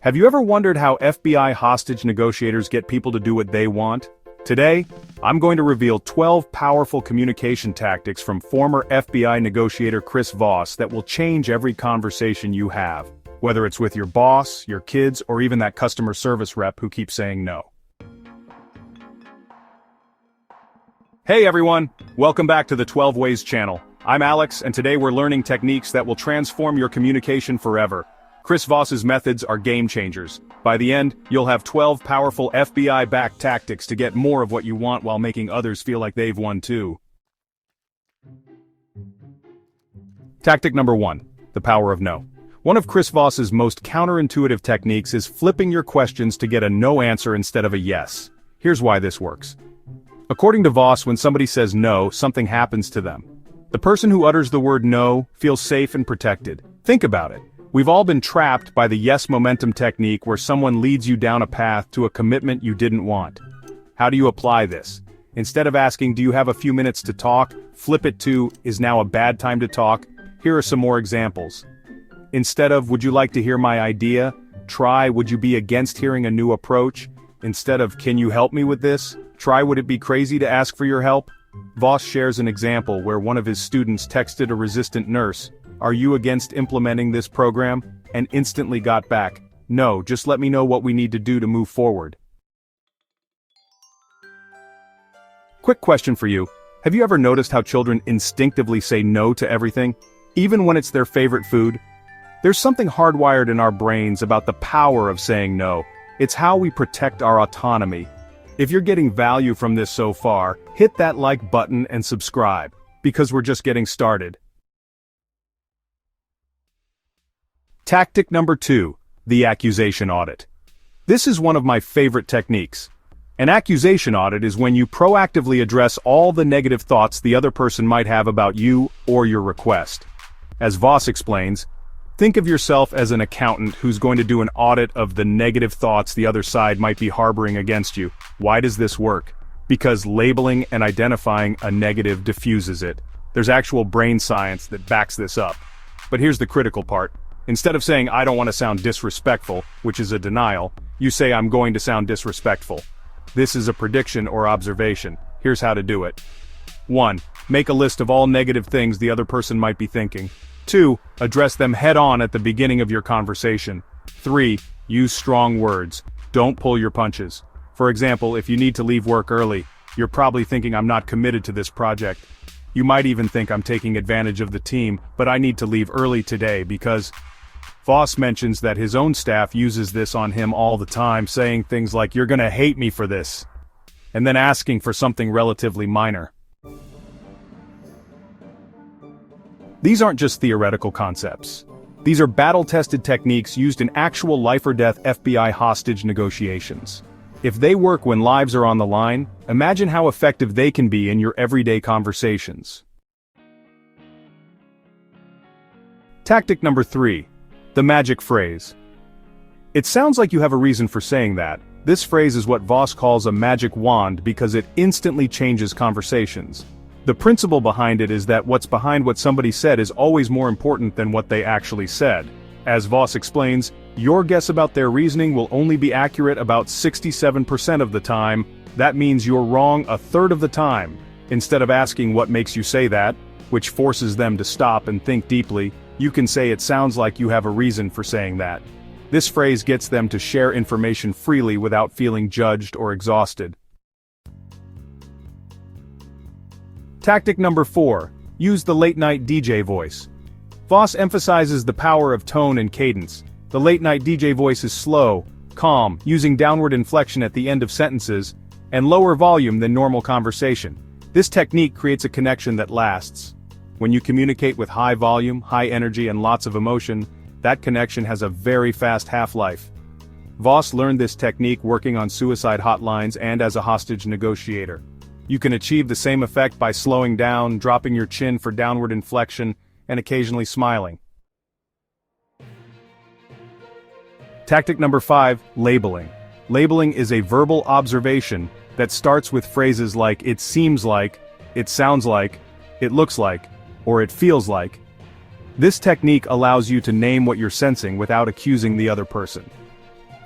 Have you ever wondered how FBI hostage negotiators get people to do what they want? Today, I'm going to reveal 12 powerful communication tactics from former FBI negotiator Chris Voss that will change every conversation you have, whether it's with your boss, your kids, or even that customer service rep who keeps saying no. Hey everyone, welcome back to the 12 Ways channel. I'm Alex, and today we're learning techniques that will transform your communication forever. Chris Voss's methods are game changers. By the end, you'll have 12 powerful FBI-backed tactics to get more of what you want while making others feel like they've won too. Tactic number 1, the power of no. One of Chris Voss's most counterintuitive techniques is flipping your questions to get a no answer instead of a yes. Here's why this works. According to Voss, when somebody says no, something happens to them. The person who utters the word no feels safe and protected. Think about it. We've all been trapped by the yes momentum technique where someone leads you down a path to a commitment you didn't want. How do you apply this? Instead of asking, do you have a few minutes to talk, flip it to, is now a bad time to talk? Here are some more examples. Instead of, would you like to hear my idea? Try, would you be against hearing a new approach? Instead of, can you help me with this? Try, would it be crazy to ask for your help? Voss shares an example where one of his students texted a resistant nurse, "Are you against implementing this program?" and instantly got back, "No, just let me know what we need to do to move forward." Quick question for you. Have you ever noticed how children instinctively say no to everything, even when it's their favorite food? There's something hardwired in our brains about the power of saying no. It's how we protect our autonomy. If you're getting value from this so far, hit that like button and subscribe, because we're just getting started. Tactic number 2, the accusation audit. This is one of my favorite techniques. An accusation audit is when you proactively address all the negative thoughts the other person might have about you or your request. As Voss explains, think of yourself as an accountant who's going to do an audit of the negative thoughts the other side might be harboring against you. Why does this work? Because labeling and identifying a negative diffuses it. There's actual brain science that backs this up. But here's the critical part. Instead of saying, "I don't want to sound disrespectful," which is a denial, you say, "I'm going to sound disrespectful." This is a prediction or observation. Here's how to do it. 1. Make a list of all negative things the other person might be thinking. 2. Address them head-on at the beginning of your conversation. 3. Use strong words. Don't pull your punches. For example, if you need to leave work early, you're probably thinking, "I'm not committed to this project." You might even think, "I'm taking advantage of the team, but I need to leave early today because..." Voss mentions that his own staff uses this on him all the time, saying things like, "You're gonna hate me for this," and then asking for something relatively minor. These aren't just theoretical concepts. These are battle-tested techniques used in actual life-or-death FBI hostage negotiations. If they work when lives are on the line, imagine how effective they can be in your everyday conversations. Tactic number 3. The magic phrase. It sounds like you have a reason for saying that. This phrase is what Voss calls a magic wand because it instantly changes conversations. The principle behind it is that what's behind what somebody said is always more important than what they actually said. As Voss explains, your guess about their reasoning will only be accurate about 67% of the time. That means you're wrong a third of the time. Instead of asking what makes you say that, which forces them to stop and think deeply, you can say it sounds like you have a reason for saying that. This phrase gets them to share information freely without feeling judged or exhausted. Tactic number 4. Use the late-night DJ voice. Voss emphasizes the power of tone and cadence. The late-night DJ voice is slow, calm, using downward inflection at the end of sentences, and lower volume than normal conversation. This technique creates a connection that lasts. When you communicate with high volume, high energy, and lots of emotion, that connection has a very fast half-life. Voss learned this technique working on suicide hotlines and as a hostage negotiator. You can achieve the same effect by slowing down, dropping your chin for downward inflection, and occasionally smiling. Tactic number 5, labeling. Labeling is a verbal observation that starts with phrases like "it seems like," "it sounds like," "it looks like," or "it feels like." This technique allows you to name what you're sensing without accusing the other person.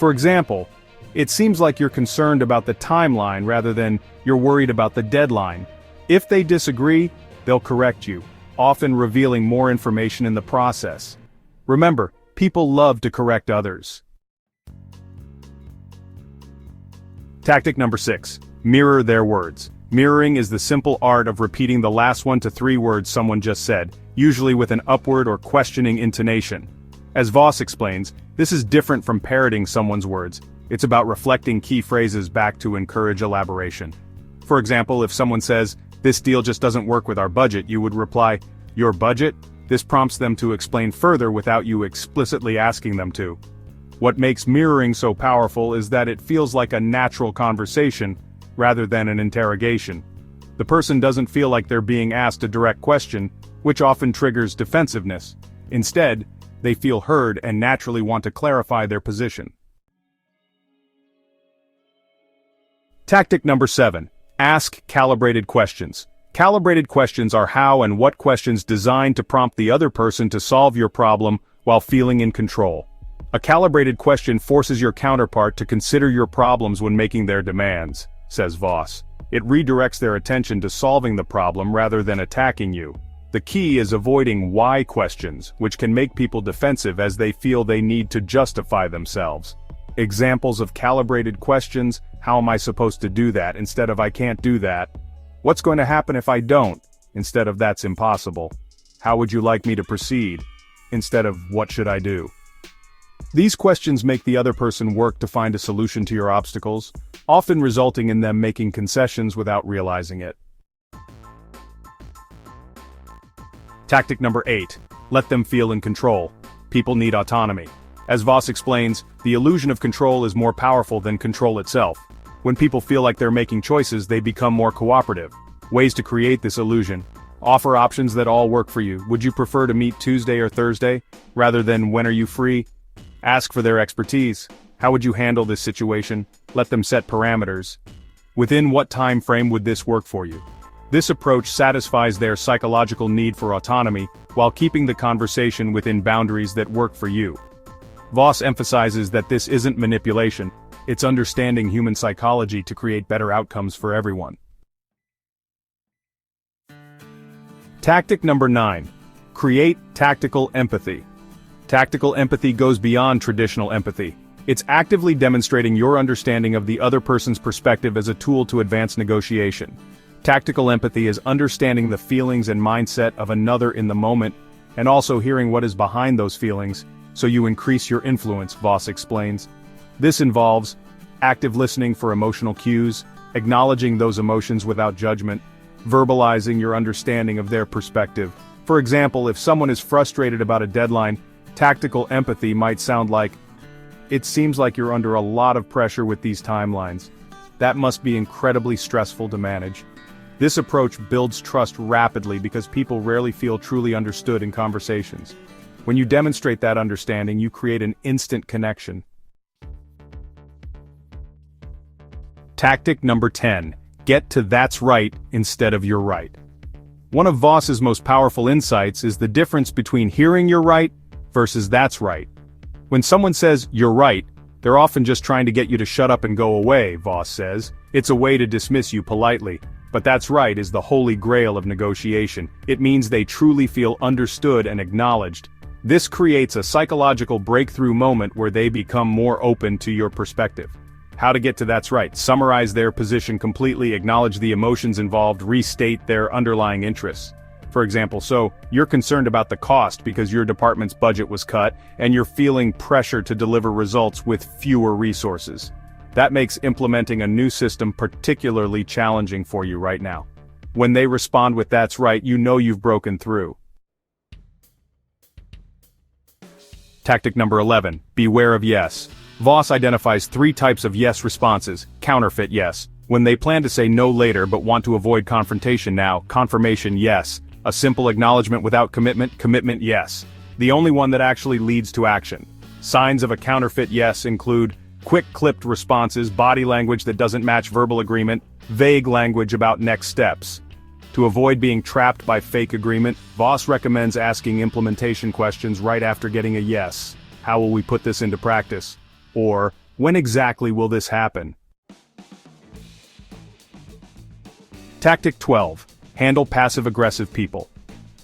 For example, it seems like you're concerned about the timeline rather than you're worried about the deadline. If they disagree, they'll correct you, often revealing more information in the process. Remember, people love to correct others. Tactic number 6. Mirror their words. Mirroring is the simple art of repeating the last 1 to 3 words someone just said, usually with an upward or questioning intonation. As Voss explains, this is different from parroting someone's words. It's about reflecting key phrases back to encourage elaboration. For example, if someone says, "This deal just doesn't work with our budget," you would reply, "Your budget?" This prompts them to explain further without you explicitly asking them to. What makes mirroring so powerful is that it feels like a natural conversation, rather than an interrogation. The person doesn't feel like they're being asked a direct question, which often triggers defensiveness. Instead, they feel heard and naturally want to clarify their position. Tactic number 7. Ask calibrated questions. Calibrated questions are how and what questions designed to prompt the other person to solve your problem while feeling in control. A calibrated question forces your counterpart to consider your problems when making their demands, says Voss. It redirects their attention to solving the problem rather than attacking you. The key is avoiding why questions, which can make people defensive as they feel they need to justify themselves. Examples of calibrated questions: how am I supposed to do that instead of I can't do that? What's going to happen if I don't instead of that's impossible? How would you like me to proceed instead of what should I do? These questions make the other person work to find a solution to your obstacles, often resulting in them making concessions without realizing it. Tactic number 8. Let them feel in control. People need autonomy. As Voss explains, the illusion of control is more powerful than control itself. When people feel like they're making choices, they become more cooperative. Ways to create this illusion: offer options that all work for you. Would you prefer to meet Tuesday or Thursday, rather than when are you free? Ask for their expertise. How would you handle this situation? Let them set parameters. Within what time frame would this work for you? This approach satisfies their psychological need for autonomy while keeping the conversation within boundaries that work for you. Voss emphasizes that this isn't manipulation, it's understanding human psychology to create better outcomes for everyone. Tactic number 9. Create tactical empathy. Tactical empathy goes beyond traditional empathy. It's actively demonstrating your understanding of the other person's perspective as a tool to advance negotiation. Tactical empathy is understanding the feelings and mindset of another in the moment, and also hearing what is behind those feelings, so you increase your influence, Voss explains. This involves active listening for emotional cues, acknowledging those emotions without judgment, verbalizing your understanding of their perspective. For example, if someone is frustrated about a deadline, tactical empathy might sound like, "It seems like you're under a lot of pressure with these timelines. That must be incredibly stressful to manage." This approach builds trust rapidly because people rarely feel truly understood in conversations. When you demonstrate that understanding, you create an instant connection. Tactic number 10. Get to "that's right" instead of "you're right." One of Voss's most powerful insights is the difference between hearing "you're right" versus "that's right." When someone says "you're right," they're often just trying to get you to shut up and go away, Voss says. It's a way to dismiss you politely. But "that's right" is the holy grail of negotiation. It means they truly feel understood and acknowledged. This creates a psychological breakthrough moment where they become more open to your perspective. How to get to "that's right": summarize their position completely, acknowledge the emotions involved, restate their underlying interests. For example, so, you're concerned about the cost because your department's budget was cut, and you're feeling pressure to deliver results with fewer resources. That makes implementing a new system particularly challenging for you right now. When they respond with "that's right," you know you've broken through. Tactic number 11. Beware of yes. Voss identifies 3 types of yes responses. Counterfeit yes: when they plan to say no later but want to avoid confrontation now. Confirmation yes: a simple acknowledgement without commitment. Commitment yes: the only one that actually leads to action. Signs of a counterfeit yes include quick clipped responses, body language that doesn't match verbal agreement, vague language about next steps. To avoid being trapped by fake agreement, Voss recommends asking implementation questions right after getting a yes. How will we put this into practice? Or, When exactly will this happen? Tactic 12. Handle passive-aggressive people.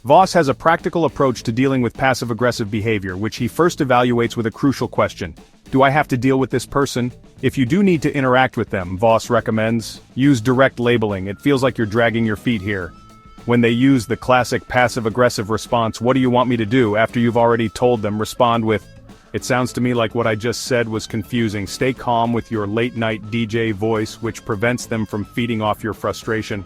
Voss has a practical approach to dealing with passive-aggressive behavior, which he first evaluates with a crucial question. Do I have to deal with this person? If you do need to interact with them, Voss recommends, use direct labeling. It feels like you're dragging your feet here. When they use the classic passive-aggressive response, what do you want me to do, after you've already told them, respond with, it sounds to me like what I just said was confusing. Stay calm with your late-night DJ voice, which prevents them from feeding off your frustration.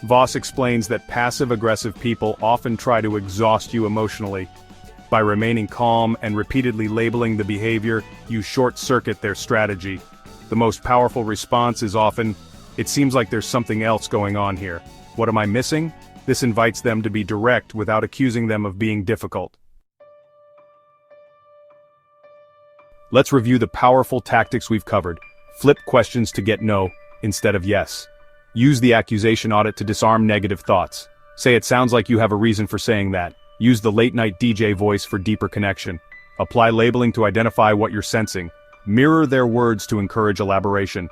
Voss explains that passive-aggressive people often try to exhaust you emotionally. By remaining calm and repeatedly labeling the behavior, you short-circuit their strategy. The most powerful response is often, it seems like there's something else going on here. What am I missing? This invites them to be direct without accusing them of being difficult. Let's review the powerful tactics we've covered. Flip questions to get no, instead of yes. Use the accusation audit to disarm negative thoughts. Say it sounds like you have a reason for saying that. Use the late-night DJ voice for deeper connection. Apply labeling to identify what you're sensing. Mirror their words to encourage elaboration.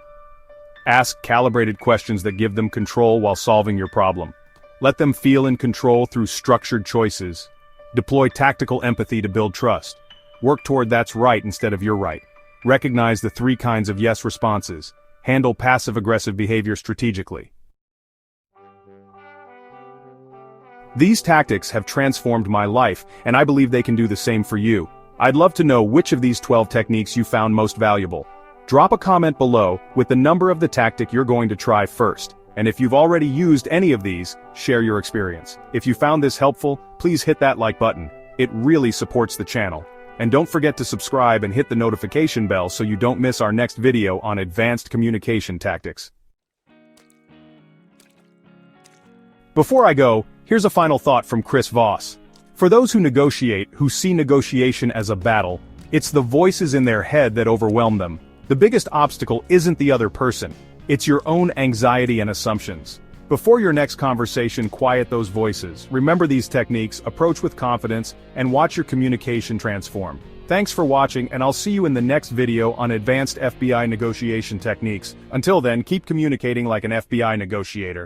Ask calibrated questions that give them control while solving your problem. Let them feel in control through structured choices. Deploy tactical empathy to build trust. Work toward that's right instead of you're right. Recognize the 3 kinds of yes responses. Handle passive-aggressive behavior strategically. These tactics have transformed my life, and I believe they can do the same for you. I'd love to know which of these 12 techniques you found most valuable. Drop a comment below with the number of the tactic you're going to try first. And if you've already used any of these, share your experience. If you found this helpful, please hit that like button. It really supports the channel. And don't forget to subscribe and hit the notification bell so you don't miss our next video on advanced communication tactics. Before I go, here's a final thought from Chris Voss. For those who negotiate, who see negotiation as a battle, it's the voices in their head that overwhelm them. The biggest obstacle isn't the other person. It's your own anxiety and assumptions. Before your next conversation, quiet those voices. Remember these techniques, approach with confidence, and watch your communication transform. Thanks for watching, and I'll see you in the next video on advanced FBI negotiation techniques. Until then, keep communicating like an FBI negotiator.